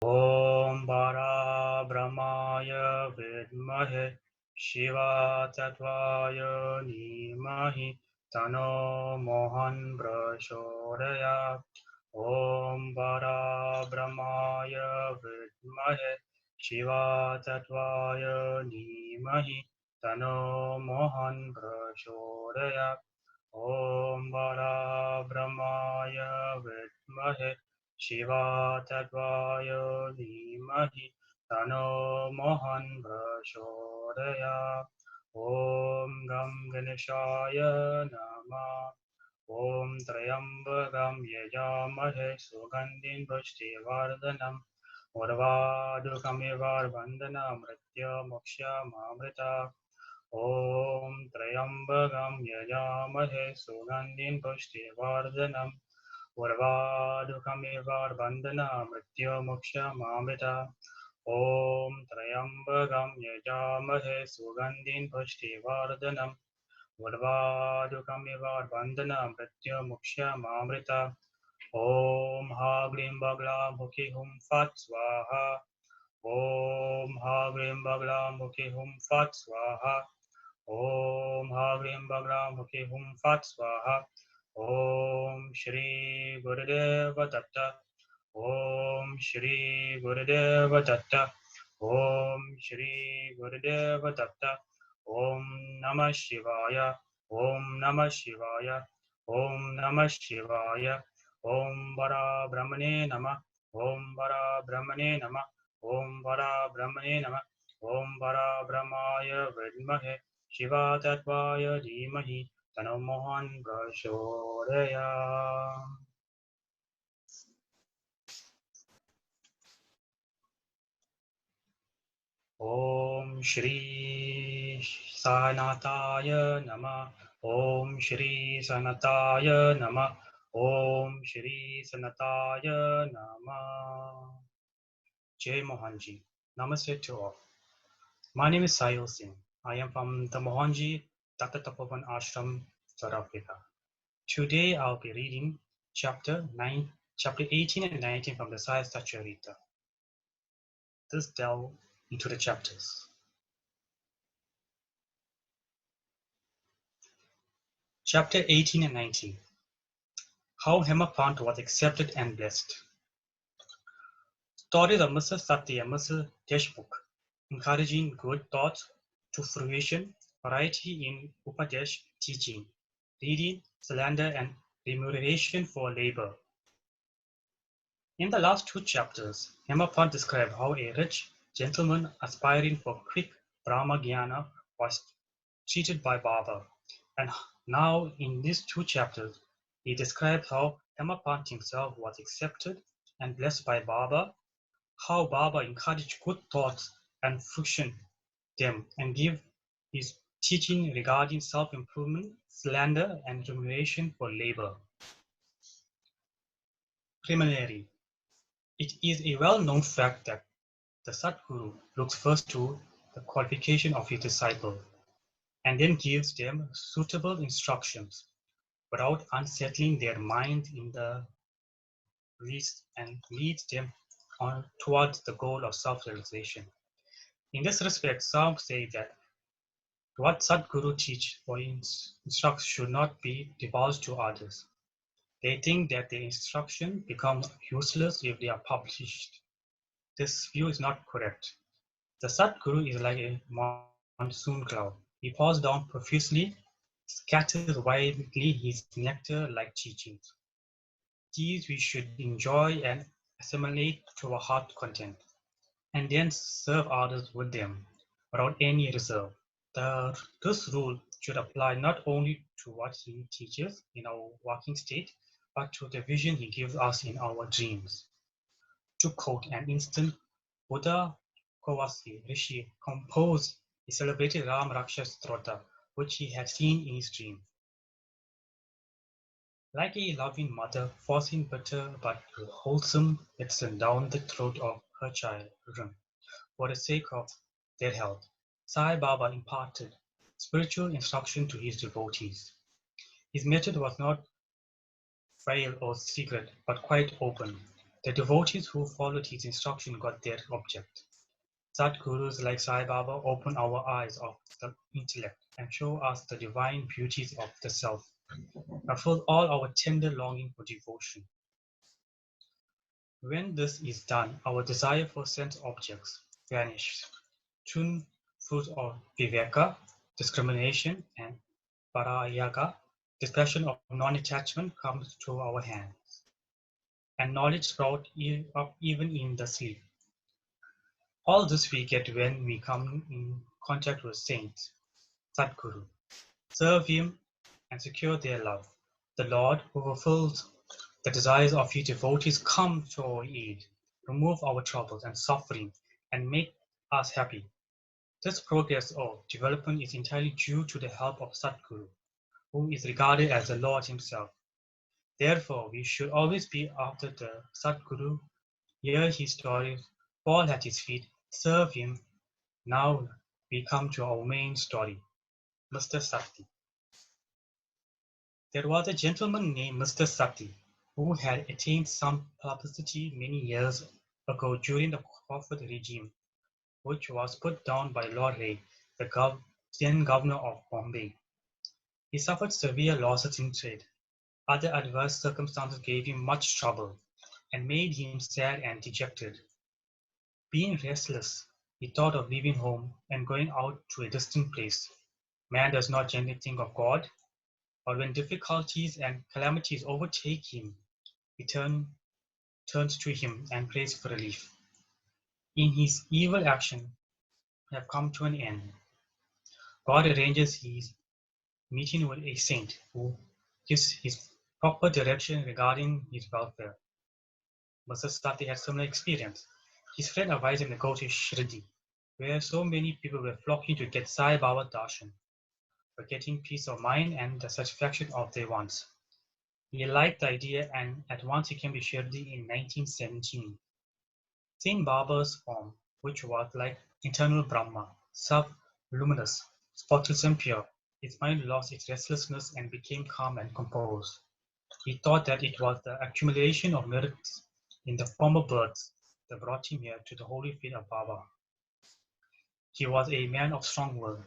Om Bara Brahmaya Vidmahe Shiva Tattvaya Nimahi Tano Mohan Prashodaya. Om Bara Brahmaya Vidmahe Shiva Tattvaya Nimahi Tano Mohan Prashodaya. Om Bara Brahmaya Vidmahe Shiva Tattvaya Dhimahi Tano Mohan Prashodaya. Om Gam Ganeshaya Nama. Om Trayambagam Yajamahe Sugandhin Pushtivardhanam Urvadukamivar Vandana Mritya Moksha Mamrita. Om Trayambagam Yajamahe Sugandhin Pushtivardhanam Urvadukamivar Vandana Mrityo Moksha Mamrita. Om Trayambagam Yajamahe Sugandhin Pushtivardhanam Urvadukamivar Vandana Mrityo Moksha Mamrita. Om Hagrim Bagla Mukhi Hum Fat Swaha. Om Hagrim Bagla Mukhi Hum Fat Swaha. Om Hagrim Bagla Mukhi Hum Fat Swaha. Om Shri Gurudeva Datta. Om Shri Gurudeva Datta. Om Shri Gurudeva Datta. Om Namah Shivaya. Om Namah Shivaya. Om Namah Shivaya. Om Bara Brahmane Namah. Om Bara Brahmane Namah. Om Bara Brahmane Namah. Om Bara Brahmaya Vidmahe Shiva Tattvaya Dhimahi Tano Mohan Prashodaya. Om Shri Sanataya Nama. Om Shri Sanataya Nama. Om Shri Sanataya Nama. Jai Mohanji. Namaste to all. My name is Sai Singh. I am from the Mohanji Tata Tapovan Ashram, South Africa. Today I'll be reading chapter 18 and 19 from the Sai Sat Charitra. Let's delve into the chapters. Chapter 18 and 19. How Hemapant was accepted and blessed. Stories of Mr. Satya and Mr. Deshmukh, encouraging good thoughts to fruition, variety in Upadesh teaching, reading, slander, and remuneration for labor. In the last two chapters, Hemapant described how a rich gentleman aspiring for quick Brahma Jnana was treated by Baba. And now in these two chapters, he describes how Hemapant himself was accepted and blessed by Baba, how Baba encouraged good thoughts and fruition them and give his teaching regarding self-improvement, slander, and remuneration for labor. Preliminary. It is a well-known fact that the Satguru looks first to the qualification of his disciple and then gives them suitable instructions without unsettling their mind in the least and leads them on towards the goal of self-realization. In this respect, some say that what Sadguru teach or instructs should not be divulged to others. They think that the instruction becomes useless if they are published. This view is not correct. The Sadguru is like a monsoon cloud. He pours down profusely, scatters widely his nectar-like teachings. These we should enjoy and assimilate to our heart content, and then serve others with them, without any reserve. This rule should apply not only to what he teaches in our waking state, but to the vision he gives us in our dreams. To quote an instant, Buddha Kowalski Rishi composed a celebrated Ram Raksha Stotra, which he had seen in his dream. Like a loving mother forcing bitter but wholesome medicine down the throat of her children for the sake of their health, Sai Baba imparted spiritual instruction to his devotees. His method was not frail or secret, but quite open. The devotees who followed his instruction got their object. Sadgurus like Sai Baba open our eyes of the intellect and show us the divine beauties of the self, and fill all our tender longing for devotion. When this is done, our desire for sense objects vanishes. True fruit of viveka, discrimination, and parayaga, discussion of non-attachment, comes to our hands, and knowledge sprout up even in the sleep. All this we get when we come in contact with saints, Sadguru, serve him and secure their love. The Lord, who fulfills the desires of his devotees, come to our aid, remove our troubles and suffering, and make us happy. This progress or development is entirely due to the help of Sadguru, who is regarded as the Lord himself. Therefore, we should always be after the Sadguru, hear his stories, fall at his feet, serve him. Now we come to our main story, Mr. Sati. There was a gentleman named Mr. Sati who had attained some publicity many years ago during the Crawford regime, which was put down by Lord Ray, the then governor of Bombay. He suffered severe losses in trade. Other adverse circumstances gave him much trouble and made him sad and dejected. Being restless, he thought of leaving home and going out to a distant place. Man does not generally think of God, but when difficulties and calamities overtake him, he turns to him and prays for relief. In his evil action have come to an end. God arranges his meeting with a saint who gives his proper direction regarding his welfare. Mr. Sati had similar experience. His friend advised him to go to Shirdi, where so many people were flocking to get Sai Baba darshan, for getting peace of mind and the satisfaction of their wants. He liked the idea and at once he came to Shirdi in 1917. Saint Baba's form, which was like eternal Brahma, self-luminous, spotless and pure, his mind lost its restlessness and became calm and composed. He thought that it was the accumulation of merits in the former births that brought him here to the holy feet of Baba. He was a man of strong will.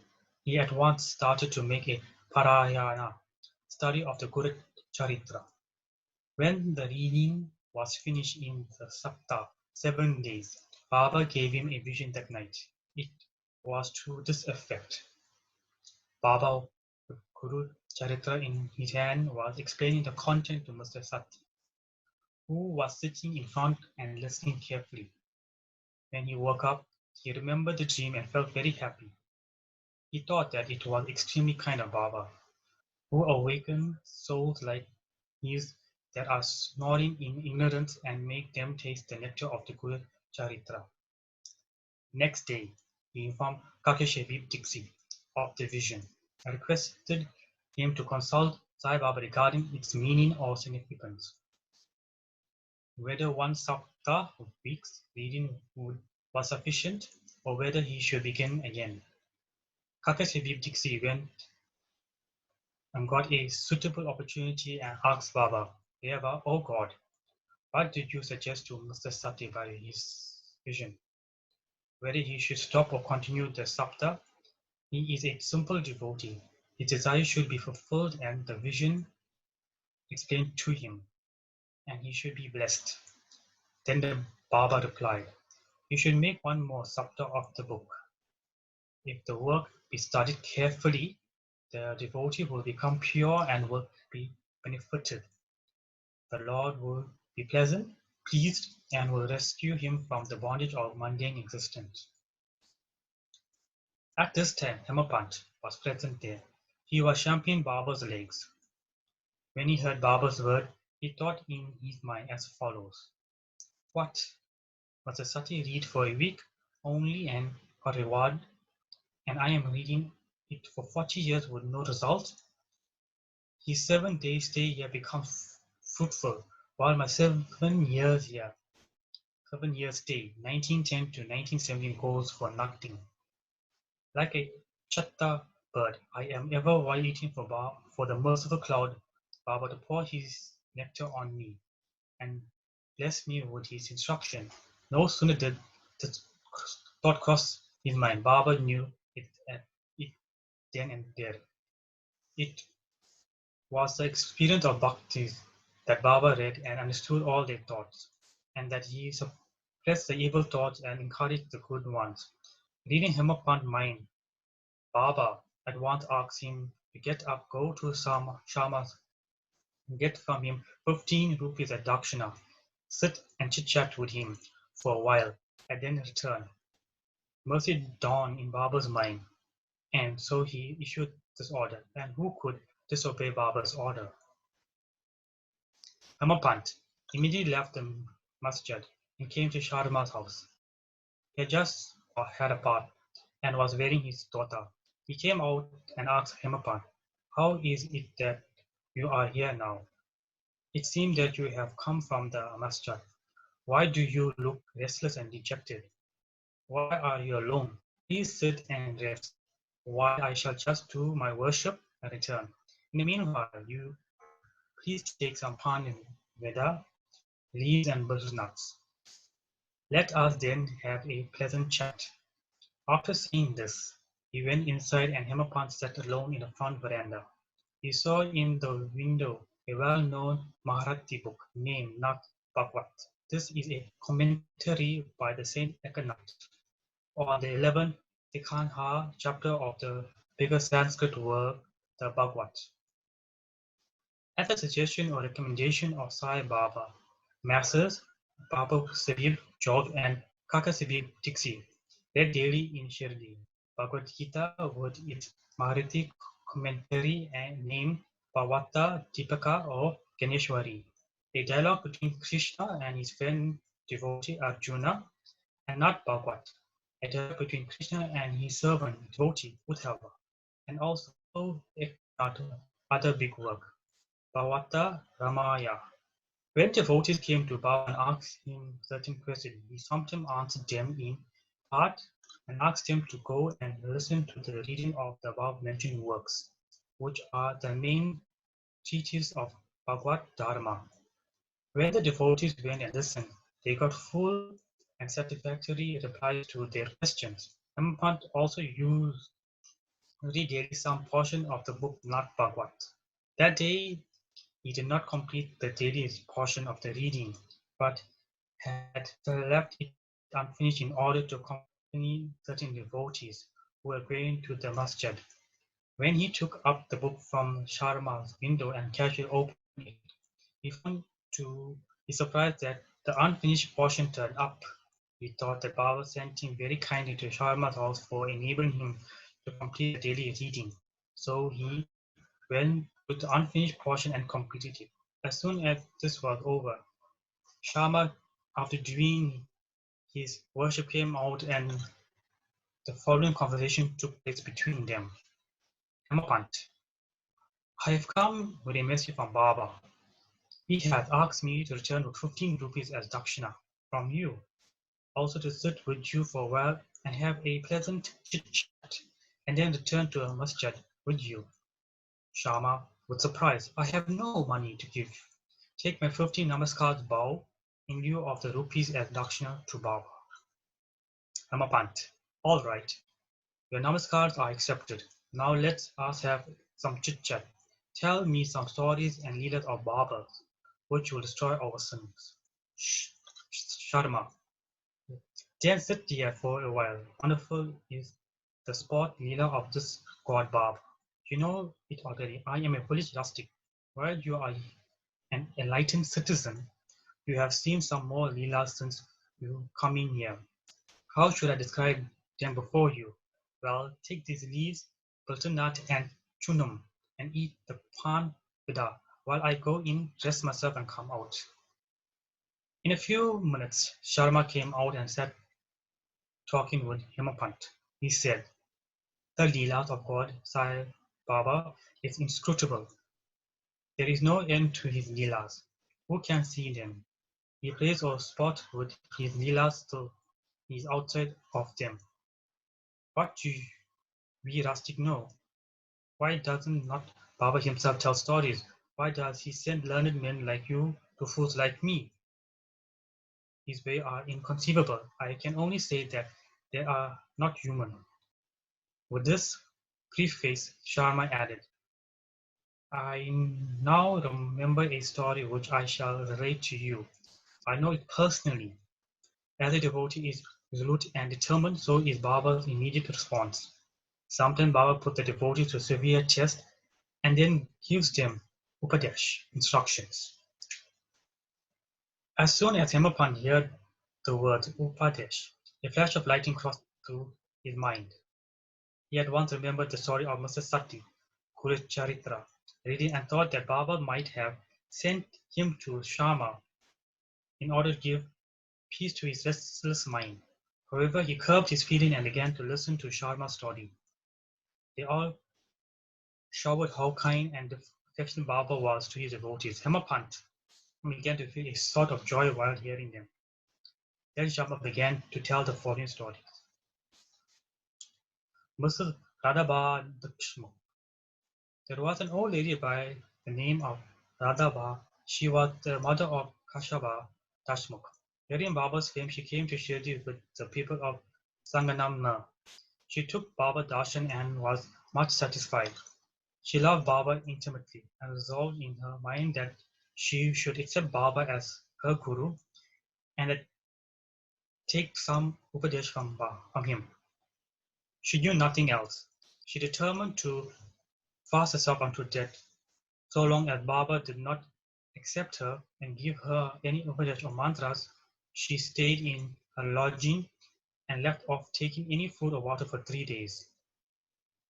He at once started to make a parayana, study of the Guru Charitra. When the reading was finished in the Sapta, 7 days, Baba gave him a vision that night. It was to this effect. Baba, with Guru Charitra in his hand, was explaining the content to Mr. Sati, who was sitting in front and listening carefully. When he woke up, he remembered the dream and felt very happy. He thought that it was extremely kind of Baba, who awakened souls like his that are snoring in ignorance and make them taste the nectar of the Guru Charitra. Next day, he informed Kakeshevip Dixi of the vision and requested him to consult Sai Baba regarding its meaning or significance. Whether one saptah of weeks reading was sufficient or whether he should begin again. Kakeshevip Dixi went and got a suitable opportunity and asked Baba, "Oh God, what did you suggest to Mr. Sati by his vision? Whether he should stop or continue the saptah? He is a simple devotee. His desire should be fulfilled and the vision explained to him, and he should be blessed." Then the Baba replied, "You should make one more saptah of the book. If the work be studied carefully, the devotee will become pure and will be benefited. The Lord will be pleased, and will rescue him from the bondage of mundane existence." At this time, Hemapant was present there. He was championing Baba's legs. When he heard Baba's word, he thought in his mind as follows: "What? Must the Sati read for a week only and got reward, and I am reading it for 40 years with no result? His 7 day stay here becomes fruitful, while my 7 years stay, 1910 to 1917, goes for nothing. Like a chatta bird, I am ever waiting for the merciful cloud Baba to pour his nectar on me, and bless me with his instruction. No sooner did the thought cross his mind, Baba knew it then and there. It was the experience of Bhaktis that Baba read and understood all their thoughts, and that he suppressed the evil thoughts and encouraged the good ones. Reading Hemapant's mind, Baba at once asked him to get up, go to Shama's, and get from him 15 rupees at Dakshina, sit and chit-chat with him for a while, and then return. Mercy dawned in Baba's mind, and so he issued this order. And who could disobey Baba's order? Hemapant immediately left the masjid and came to Sharma's house. He had just had a bath and was wearing his dhota. He came out and asked Hemapant, "How is it that you are here now? It seems that you have come from the masjid. Why do you look restless and dejected? Why are you alone? Please sit and rest, while I shall just do my worship and return. In the meanwhile, you please take some pan veda, leaves and butternut. Let us then have a pleasant chat." After saying this, he went inside and Hemapant sat alone in the front veranda. He saw in the window a well-known Marathi book named Nat Bhagwat. This is a commentary by the Saint Ekanath on the 11th Tikhanha chapter of the bigger Sanskrit work, the Bhagwat. At the suggestion or recommendation of Sai Baba, Masters Baba Sahib George and Kaka Sahib Dixie read daily in Shirdi Bhagavad Gita with its Marathi commentary and named Bhavata Deepaka or Ganeshwari, a dialogue between Krishna and his friend devotee Arjuna, and not Bhagwat, a dialogue between Krishna and his servant devotee Uddhava, and also Eknath, other big work, Bhavata Ramaya. When devotees came to Baba and asked him certain questions, he sometimes answered them in part and asked them to go and listen to the reading of the above-mentioned works, which are the main treatises of Bhagavad Dharma. When the devotees went and listened, they got full and satisfactory replies to their questions. Hemapant also used read daily some portion of the book Nat Bhagwat. That day he did not complete the daily portion of the reading, but had left it unfinished in order to accompany certain devotees who were going to the masjid. When he took up the book from Sharma's window and casually opened it, he found to his surprise that the unfinished portion turned up. He thought that Baba sent him very kindly to Sharma's house for enabling him to complete the daily reading. So he went to the unfinished portion and completed it. As soon as this was over, Sharma, after doing his worship, came out and the following conversation took place between them. Hemapant, I have come with a message from Baba. He has asked me to return with 15 rupees as dakshina from you, also to sit with you for a while and have a pleasant chit-chat, and then return to a masjid with you. Sharma, with surprise, I have no money to give. Take my 15 namaskars bow in lieu of the rupees as dakshina to Baba. Hemapant, all right. Your namaskars are accepted. Now let us have some chit-chat. Tell me some stories and leelas of Babas, which will destroy our sins. Sharma, then sit here for a while. Wonderful is the sport leela of this god Baba. You know it already. I am a village rustic. While you are an enlightened citizen, you have seen some more leelas since you coming here. How should I describe them before you? Well, take these leaves, butternut and chunam, and eat the pan vida while I go in, dress myself and come out. In a few minutes, Sharma came out and sat talking with Hemapant. He said, the Leelas of God Sai Baba is inscrutable. There is no end to his Leelas. Who can see them? He plays or sport with his Leelas till he is outside of them. What do we rustic know? Why doesn't not Baba himself tell stories? Why does he send learned men like you to fools like me? His ways are inconceivable. I can only say that they are not human. With this preface, Sharma added, I now remember a story which I shall relate to you. I know it personally. As a devotee is resolute and determined, so is Baba's immediate response. Sometimes Baba puts the devotee to a severe test and then gives them upadesh, instructions. As soon as Hemapant heard the word upadesh, a flash of lightning crossed through his mind. He at once remembered the story of Mr. Sati, Charitra, reading and thought that Baba might have sent him to Sharma in order to give peace to his restless mind. However, he curbed his feeling and began to listen to Sharma's story. They all showered how kind and affectionate Baba was to his devotees. Hemapant began to feel a sort of joy while hearing them. Then Sharma began to tell the following story. Mrs. Radhaba Dakshmo. There was an old lady by the name of Radhaba. She was the mother of Kashaba Dashmukh. Hearing Baba's fame, she came to Shirdi with the people of Sanganamna. She took Baba darshan and was much satisfied. She loved Baba intimately and resolved in her mind that she should accept Baba as her guru and that take some upadesh from him. She knew nothing else. She determined to fast herself unto death, so long as Baba did not accept her and give her any upadesh or mantras. She stayed in her lodging and left off taking any food or water for 3 days.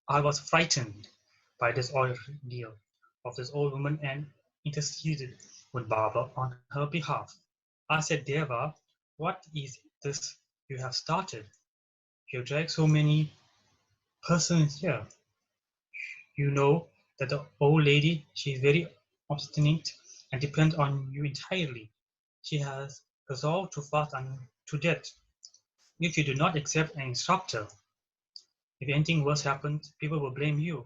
I was frightened by this ordeal of this old woman and interceded with Baba on her behalf. I said, Deva, what is this you have started? You have dragged so many persons here. You know that the old lady, she is very obstinate and depends on you entirely. She has resolved to fast unto death. If you do not accept an instructor, if anything worse happens, people will blame you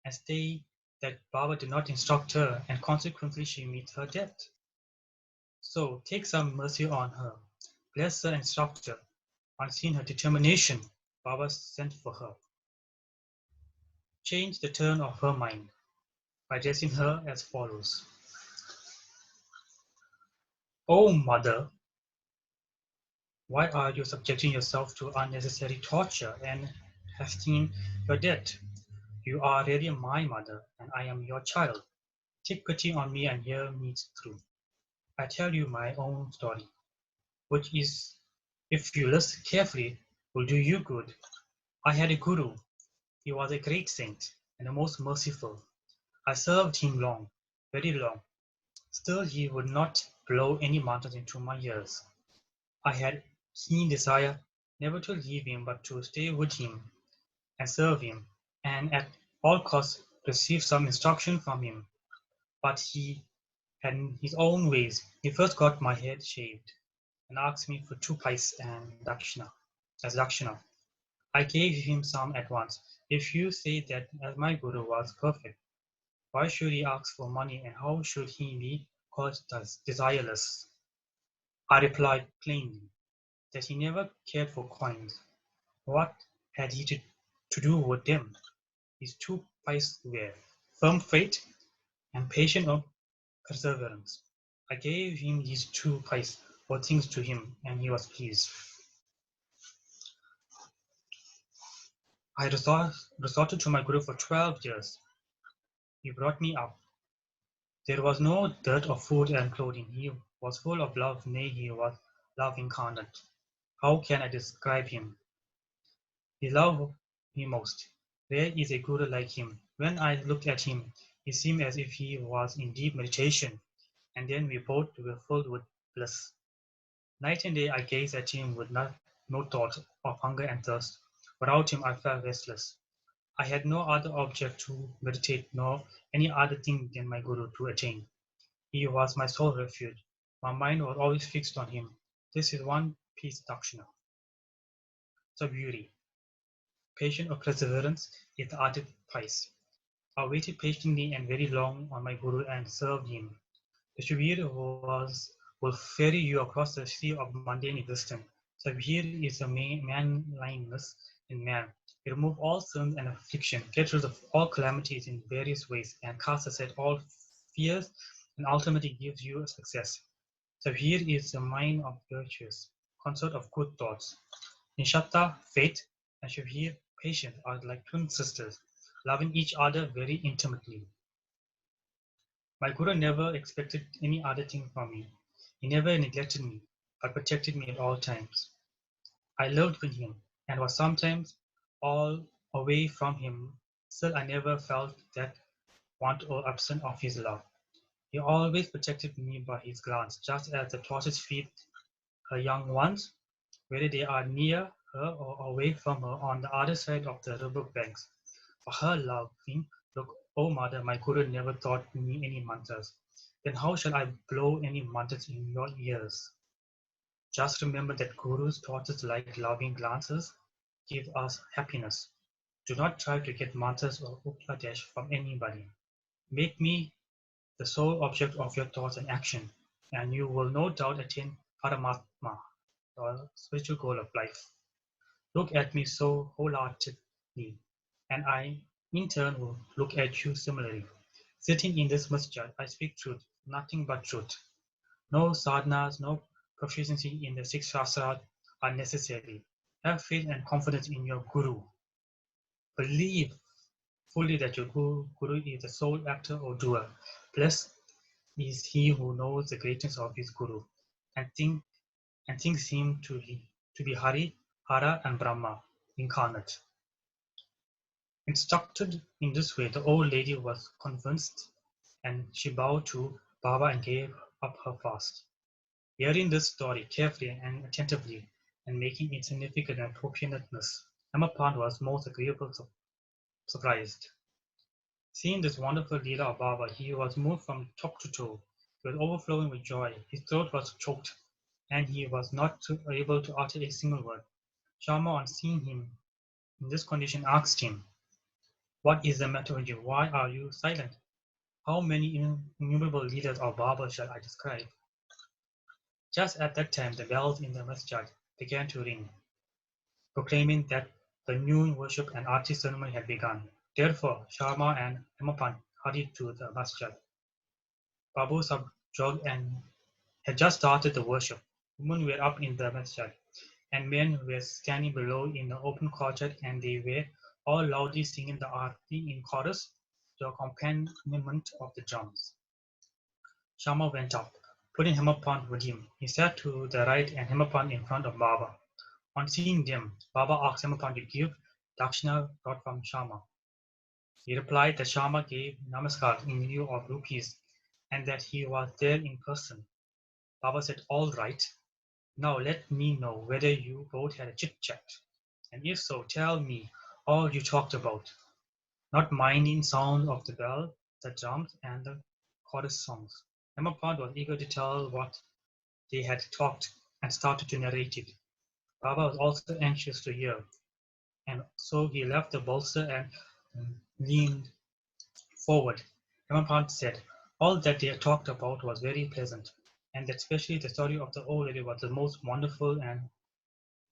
and say that Baba did not instruct her and consequently she meets her death. So take some mercy on her. Bless her instructor. On seeing her determination, Baba sent for her. Change the turn of her mind by addressing her as follows. Oh mother, why are you subjecting yourself to unnecessary torture and hastening your death? You are really my mother and I am your child. Take pity on me and hear me through. I tell you my own story, which is, if you listen carefully, will do you good. I had a guru. He was a great saint and the most merciful. I served him long, very long. Still he would not blow any mantras into my ears. I had keen desire never to leave him but to stay with him and serve him, and at all costs receive some instruction from him. But he had his own ways. He first got my head shaved and asked me for 2 pice and dakshina, as dakshina. I gave him some at once. If you say that as my guru was perfect, why should he ask for money and how should he be called desireless? I replied plainly that he never cared for coins. What had he to do with them? His 2 pice were firm faith and patient of perseverance. I gave him these 2 pice for things to him and he was pleased. I resorted to my guru for 12 years. He brought me up. There was no dearth of food and clothing. He was full of love, nay, he was love incarnate. How can I describe him? He loved me most. There is a guru like him. When I looked at him, he seemed as if he was in deep meditation, and then we both were filled with bliss. Night and day I gazed at him with no thought of hunger and thirst. Without him I felt restless. I had no other object to meditate, nor any other thing than my guru to attain. He was my sole refuge. My mind was always fixed on him. This is one piece dakshina. So beauty, patience or perseverance is the other price. I waited patiently and very long on my guru and served him. The Shubir was will ferry you across the sea of mundane existence. So here is the manliness in man. Remove all sins and affliction, get rid of all calamities in various ways, and cast aside all fears, and ultimately gives you success. So here is the mind of virtues, consort of good thoughts. Nishatta, faith, and Shavir, patience, are like twin sisters, loving each other very intimately. My Guru never expected any other thing from me. He never neglected me, but protected me at all times. I lived with him, and was sometimes all away from him. Still, I never felt that want or absence of his love. He always protected me by his glance, just as the tortoise feeds her young ones, whether they are near her or away from her on the other side of the river banks. For her loving look, O mother, my Guru never taught me any mantras. Then how shall I blow any mantras in your ears? Just remember that Gurus taught us like loving glances give us happiness. Do not try to get mantras or upadesh from anybody. Make me the sole object of your thoughts and action, and you will no doubt attain Paramatma, or spiritual goal of life. Look at me so wholeheartedly, and I in turn will look at you similarly. Sitting in this masjid, I speak truth, nothing but truth. No sadhanas, no proficiency in the six shastras are necessary. Have faith and confidence in your Guru. Believe fully that your Guru is the sole actor or doer. Blessed is he who knows the greatness of his Guru and thinks him to be Hari, Hara, and Brahma incarnate. Instructed in this way, the old lady was convinced, and she bowed to Baba and gave up her fast. Hearing this story carefully and attentively, and making its significant and appropriateness, Hemadpant was most agreeably surprised. Seeing this wonderful Leela of Baba, he was moved from top to toe. He was overflowing with joy. His throat was choked, and he was not able to utter a single word. Sharma, on seeing him in this condition, asked him, "What is the matter with you? Why are you silent? How many innumerable leaders of Baba shall I describe?" Just at that time, the bells in the masjid began to ring, proclaiming that the noon worship and arti ceremony had begun. Therefore, Sharma and Hemadpant hurried to the masjid. Babu Sahib jogged and had just started the worship. Women were up in the masjid, and men were standing below in the open courtyard, and they were all loudly singing the arti in chorus to accompaniment of the drums. Sharma went up, putting Hemadpant with him. He sat to the right and Hemadpant in front of Baba. On seeing them, Baba asked Hemadpant to give dakshina brought from Sharma. He replied that Sharma gave namaskar in lieu of rupees and that he was there in person. Baba said, "All right. Now let me know whether you both had a chit-chat. And if so, tell me all you talked about, not minding sound of the bell, the drums, and the chorus songs." Hemadpant was eager to tell what they had talked and started to narrate it. Baba was also anxious to hear, and so he left the bolster and leaned forward. Hemadpant said, "All that they talked about was very pleasant, and that especially the story of the old lady was the most wonderful, and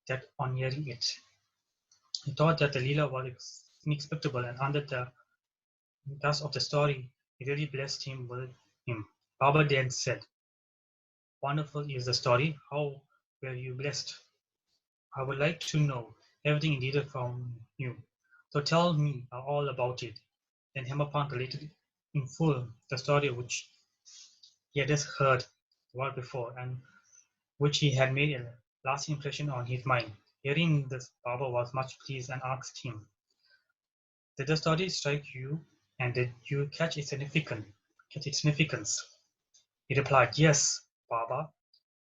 that on hearing it, he thought that the Leela was inexplicable, and under the dust of the story, it really blessed him with him." Baba then said, "Wonderful is the story. How were you blessed? I would like to know everything in detail from you. So tell me all about it." Then Hemadpant related in full the story which he had just heard the while before, and which he had made a lasting impression on his mind. Hearing this, Baba was much pleased and asked him, "Did the story strike you, and did you catch its significance?" He replied, "Yes, Baba.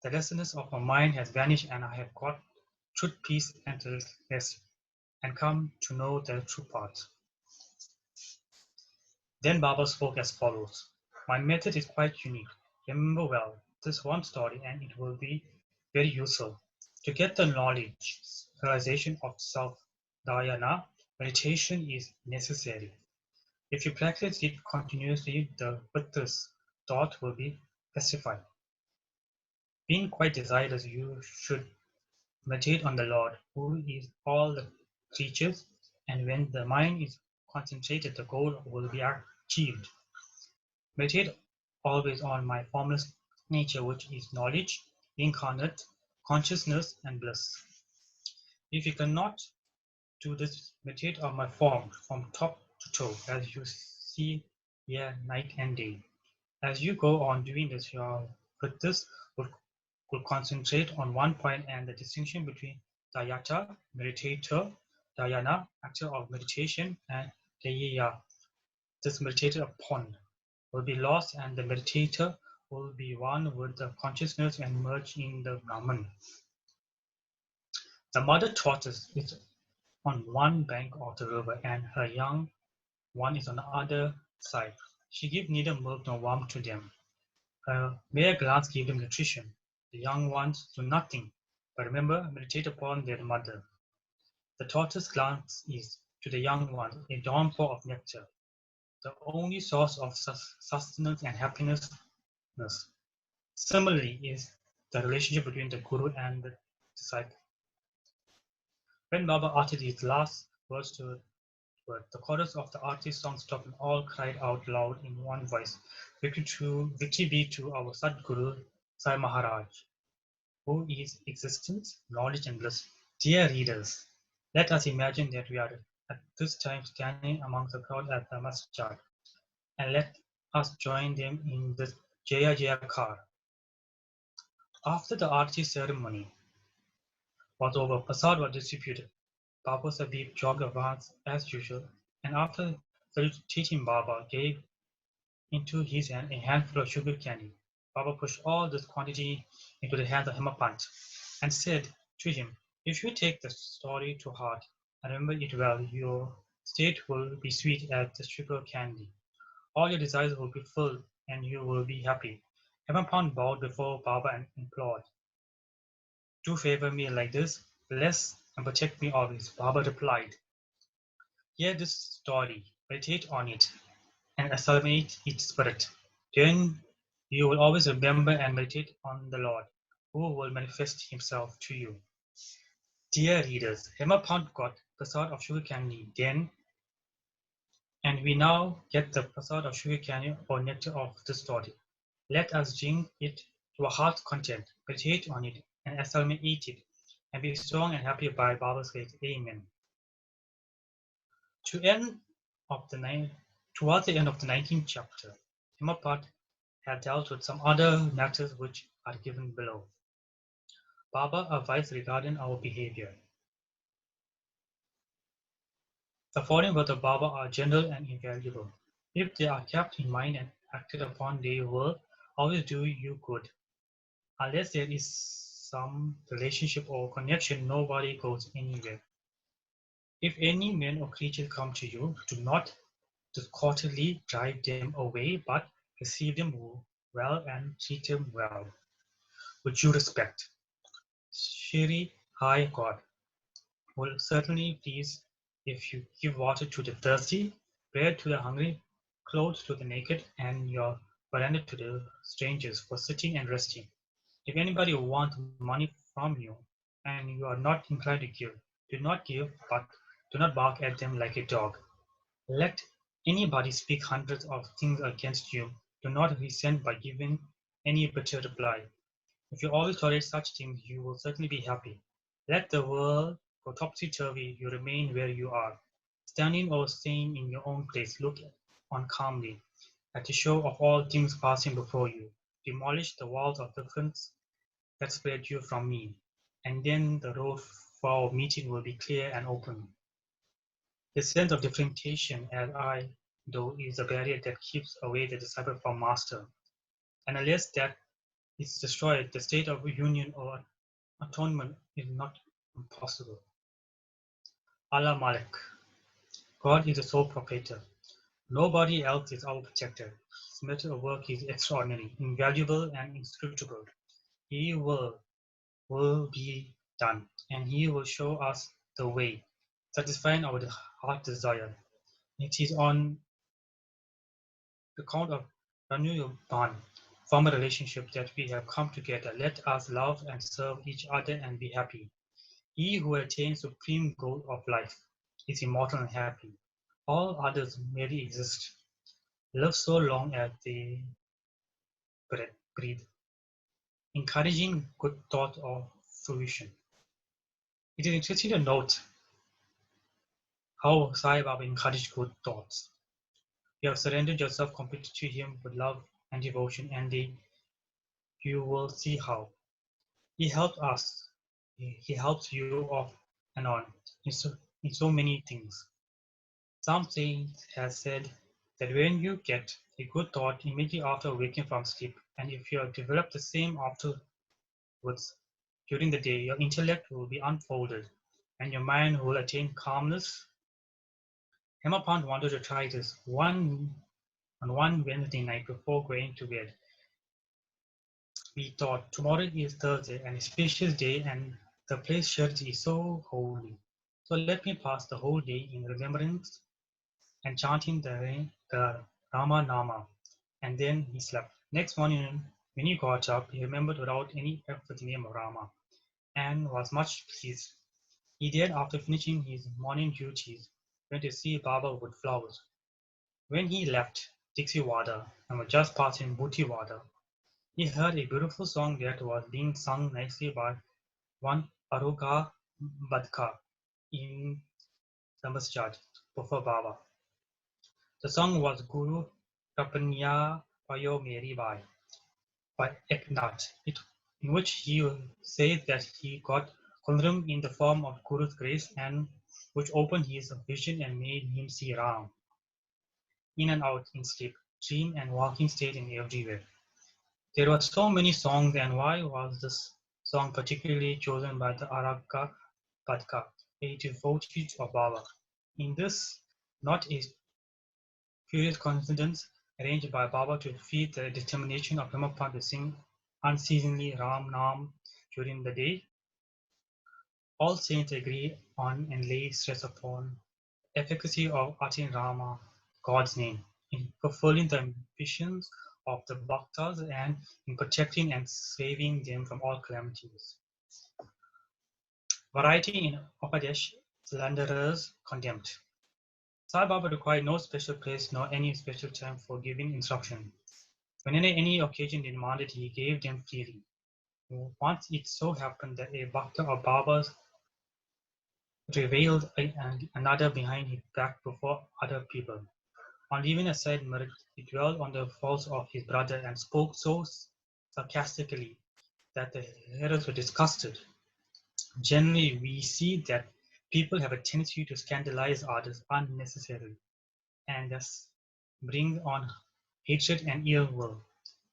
The lessons of my mind has vanished, and I have got truth, peace, and rest, and come to know the true path." Then Baba spoke as follows: "My method is quite unique. Remember well this one story, and it will be very useful. To get the knowledge, realization of self, dhyana, meditation is necessary. If you practice it continuously, the Buddha's thought will be pacified. Being quite desirous, you should meditate on the Lord, who is all the creatures, and when the mind is concentrated, the goal will be achieved. Meditate always on my formless nature, which is knowledge, incarnate, consciousness, and bliss. If you cannot do this, meditate on my form from top to toe, as you see here night and day. As you go on doing this, your practice will concentrate on one point, and the distinction between dhyata, meditator, dhyana, actor of meditation, and dhyaya, this meditated upon, will be lost, and the meditator will be one with the consciousness and merge in the Brahman. The mother tortoise is on one bank of the river, and her young one is on the other side. She gives neither milk nor warmth to them. Her mere glance gives them nutrition. The young ones do nothing, but remember, meditate upon their mother. The tortoise glance is, to the young ones, a downpour of nectar, the only source of sustenance and happiness. Similarly is the relationship between the guru and the disciple. When Baba uttered his last words to the chorus of the artist's song stopped and all cried out loud in one voice, Victory be to our Sadguru Sai Maharaj, who is existence, knowledge and bliss. Dear readers, let us imagine that we are at this time standing amongst the crowd at the masjid, and let us join them in this Jaya Jayakar. After the Aarti ceremony was over, Prasad was distributed. Baba Sabib jogged advance as usual, and after salutating Baba, gave into his hand a handful of sugar candy. Baba pushed all this quantity into the hands of Hemapant and said to him, If you take the story to heart and remember it well, your state will be sweet as the sugar candy. All your desires will be filled and you will be happy. Hemapant bowed before Baba and implored, Do favor me like this, bless and protect me always. Baba replied, Hear this story, meditate on it, and assimilate its spirit. Then you will always remember and meditate on the Lord, who will manifest himself to you. Dear readers, Hemapant got prasad of sugar candy then, and we now get the prasad of sugar candy or nectar of the story. Let us drink it to our heart's content, meditate on it, and assimilate it, and be strong and happy by Baba's grace. Amen. Towards the end of the 19th chapter, Hemapant had dealt with some other matters which are given below. Baba advised regarding our behavior. The following words of Baba are general and invaluable. If they are kept in mind and acted upon, they will always do you good. Unless there is some relationship or connection, nobody goes anywhere. If any man or creature come to you, do not discordantly drive them away, but receive them well and treat them well, with due respect. Shri High God will certainly please if you give water to the thirsty, bread to the hungry, clothes to the naked, and your veranda to the strangers for sitting and resting. If anybody wants money from you and you are not inclined to give, do not give, but do not bark at them like a dog. Let anybody speak hundreds of things against you, do not resent by giving any bitter reply. If you always tolerate such things, you will certainly be happy. Let the world go topsy-turvy, you remain where you are. Standing or staying in your own place, look on calmly at the show of all things passing before you. Demolish the walls of difference that separate you from me, and then the road for our meeting will be clear and open. The sense of differentiation as I, though, is a barrier that keeps away the disciple from master. And unless that is destroyed, the state of union or atonement is not impossible. Allah Malik. God is the sole proprietor. Nobody else is our protector. His method of work is extraordinary, invaluable, and inscrutable. He will be done, and he will show us the way, satisfying our heart desire. It is on account of Ranu Ban form a relationship that we have come together. Let us love and serve each other and be happy. He who attains supreme goal of life is immortal and happy. All others merely exist. Live so long as they breathe, encouraging good thought of fruition. It is interesting to note how Sai Baba encouraged good thoughts. You have surrendered yourself completely to him with love and devotion, and you will see how. He helped us. He helps you off and on in so many things. Some saints have said that when you get a good thought immediately after waking from sleep, and if you have developed the same afterwards during the day, your intellect will be unfolded and your mind will attain calmness. Hemapant wanted to try this on one Wednesday night before going to bed. We thought tomorrow is Thursday and a spacious day, and the place Shirdi is so holy. So let me pass the whole day in remembrance and chanting the Rama Nama. And then he slept. Next morning, when he got up, he remembered without any effort the name of Rama and was much pleased. He did, after finishing his morning duties, went to see Baba with flowers. When he left Dixiwada and was just passing Bhutiwada, he heard a beautiful song that was being sung nicely by one Aruga Badka in the masjid before Baba. The song was Guru Kapanya Payo Meri Bai by Eknath, in which he said that he got Kunram in the form of Guru's grace, and which opened his vision and made him see Ram in and out in sleep, dream and walking state and everywhere. There were so many songs, and why was this song particularly chosen by the Araka Padka, a devotee of Baba? In this, not a curious coincidence arranged by Baba to feed the determination of Hemapant to sing unceasingly Ram Nam during the day, all saints agree on and lay stress upon the efficacy of uttering Rama, God's name, in fulfilling the ambitions of the Bhaktas and in protecting and saving them from all calamities. Variety in Upadesh, slanderers condemned. Sai Baba required no special place nor any special time for giving instruction. When any occasion demanded, he gave them freely. Once it so happened that a Bhakta of Baba's revealed another behind his back before other people. On leaving aside merit, he dwelled on the faults of his brother and spoke so sarcastically that the hearers were disgusted. Generally, we see that people have a tendency to scandalize others unnecessarily and thus bring on hatred and ill will.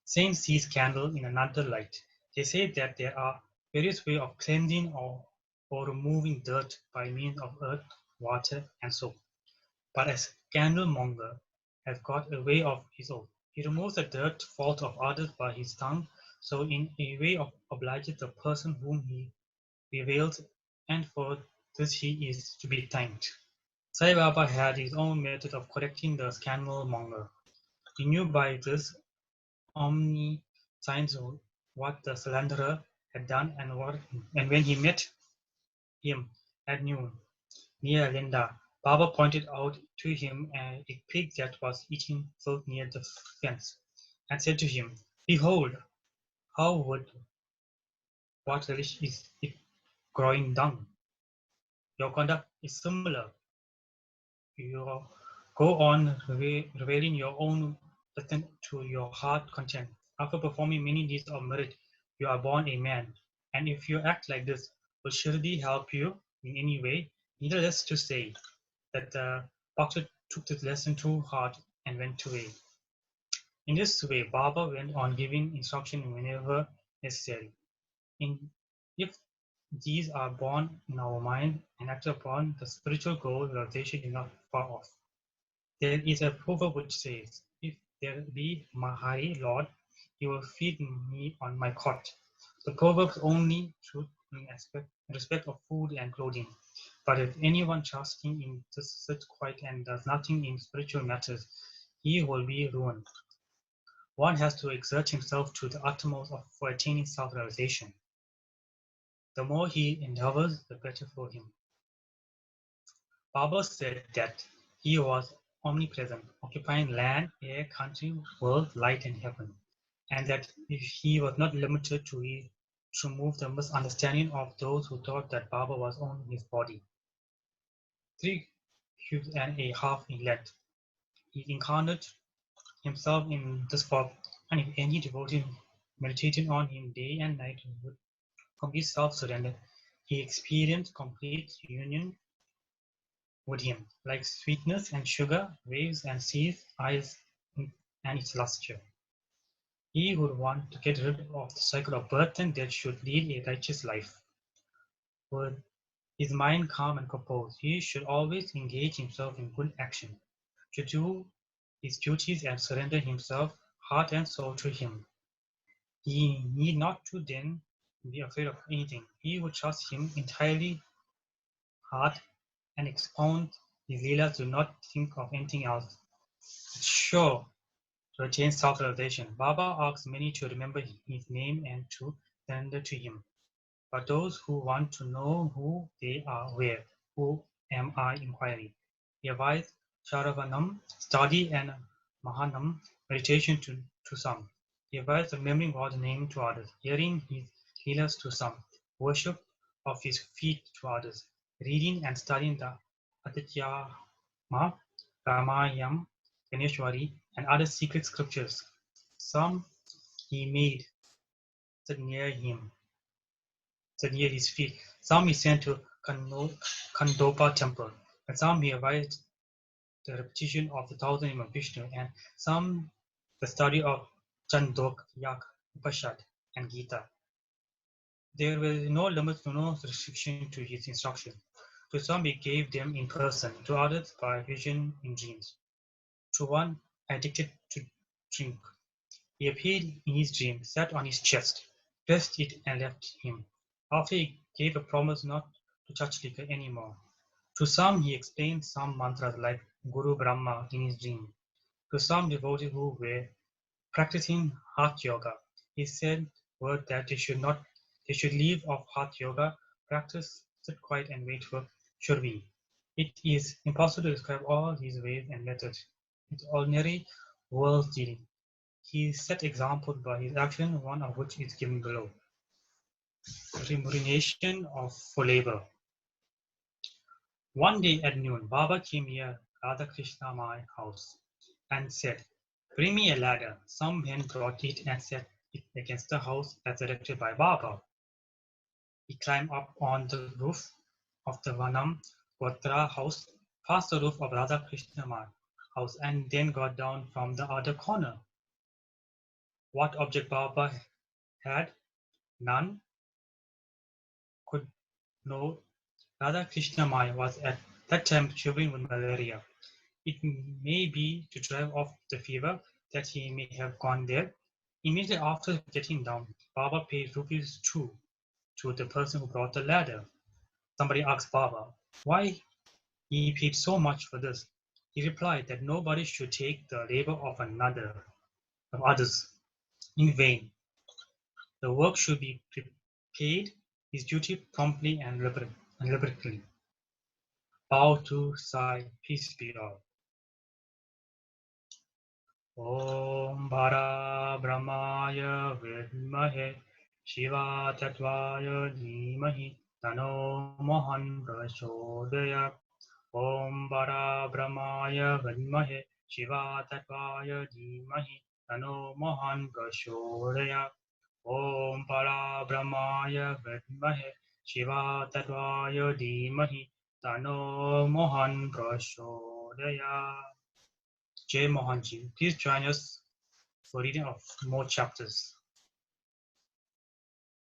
Saints see scandal in another light. They say that there are various ways of cleansing or removing dirt by means of earth, water, and soap. But a scandalmonger has got a way of his own. He removes the dirt fault of others by his tongue, so in a way of obliges the person whom he reveals, and for this he is to be thanked. Sai Baba had his own method of correcting the scandalmonger. He knew by this omni signs what the slanderer had done, and when he met him at noon near Linda, Baba pointed out to him a pig that was eating filth near the fence, and said to him, "Behold, how would what relish is it growing dung? Your conduct is similar. You go on revealing your own patent to your heart content. After performing many deeds of merit, you are born a man. And if you act like this, will Shirdi help you in any way? Needless to say that the Bhakta took this lesson to heart and went away. In this way, Baba went on giving instruction whenever necessary. If these are born in our mind and acted upon, the spiritual goal realization is not far off. There is a proverb which says, "If there be Mahari, Lord, he will feed me on my cot." The proverb is only true in respect of food and clothing. But if anyone trusting in this sits quiet and does nothing in spiritual matters, he will be ruined. One has to exert himself to the uttermost for attaining self-realization. The more he endeavors, the better for him. Baba said that he was omnipresent, occupying land, air, country, world, light, and heaven, and that he was not limited to remove the misunderstanding of those who thought that Baba was only his body. 3 cubes and a half in length. He incarnated himself in this form, and if any devotee meditating on him day and night with complete self-surrender, he experienced complete union with him, like sweetness and sugar, waves and seas, eyes and its luster. He who would want to get rid of the cycle of birth and death should lead a righteous life. With his mind calm and composed, he should always engage himself in good action, to do his duties and surrender himself, heart and soul, to him. He need not to then be afraid of anything. He who trusts him entirely, heart, and expound his leelas, do not think of anything else. It's sure to attain self-realization. Baba asks many to remember his name and to surrender to him. But those who want to know who they are, who am I, inquiry. He advised Sharavanam, study, and Mahanam, meditation to some. He advised remembering God's name to others, hearing his leelas to some, worship of his feet to others, reading and studying the Adhityama, Ramayam, Ganeshwari, and other secret scriptures. Some he made sit near his feet. Some he sent to Kandopa temple, and some he advised the repetition of the 1,000 names of Vishnu, and some the study of Chandogyak, Upanishad, and Gita. There were no limits, no restriction to his instruction. To some he gave them in person, to others by vision in dreams. To one addicted to drink, he appeared in his dream, sat on his chest, pressed it, and left him. After he gave a promise not to touch liquor anymore. To some he explained some mantras like Guru Brahma in his dream. To some devotees who were practicing Hatha Yoga, he said word that they should leave off Hatha Yoga, practice, sit quiet and wait for Shurvi. It is impossible to describe all his ways and methods. It's ordinary world dealing. He set examples by his action, one of which is given below. Remuneration for labor. One day at noon, Baba came near Radha Krishna my house and said, "Bring me a ladder." Some men brought it and set it against the house as directed by Baba. He climbed up on the roof of the Vanam Gotra house, past the roof of Radha Krishna my house, and then got down from the other corner. What object Baba had, none could know. Radha Krishna Mai was at that time shivering with malaria. It may be to drive off the fever that he may have gone there. Immediately after getting down, Baba paid rupees 2 to the person who brought the ladder. Somebody asked Baba why he paid so much for this. He replied that nobody should take the labor of others in vain. The work should be paid his duty promptly and liberally. Bow to Sai, peace be all. Om Bara Brahmaya Vidmahe Shiva Tattvaya Dhimahi Tano Mohan Prachodaya. Om Bara Brahmaya Vidmahe Shiva Tattvaya Dhimahi Tano Mohan Prachodaya. Om Bara Brahmaya Vidmahe Shiva Tattvaya Dhimahi Tano Mohan Prachodaya. Jai Mohanji, please join us for reading of more chapters.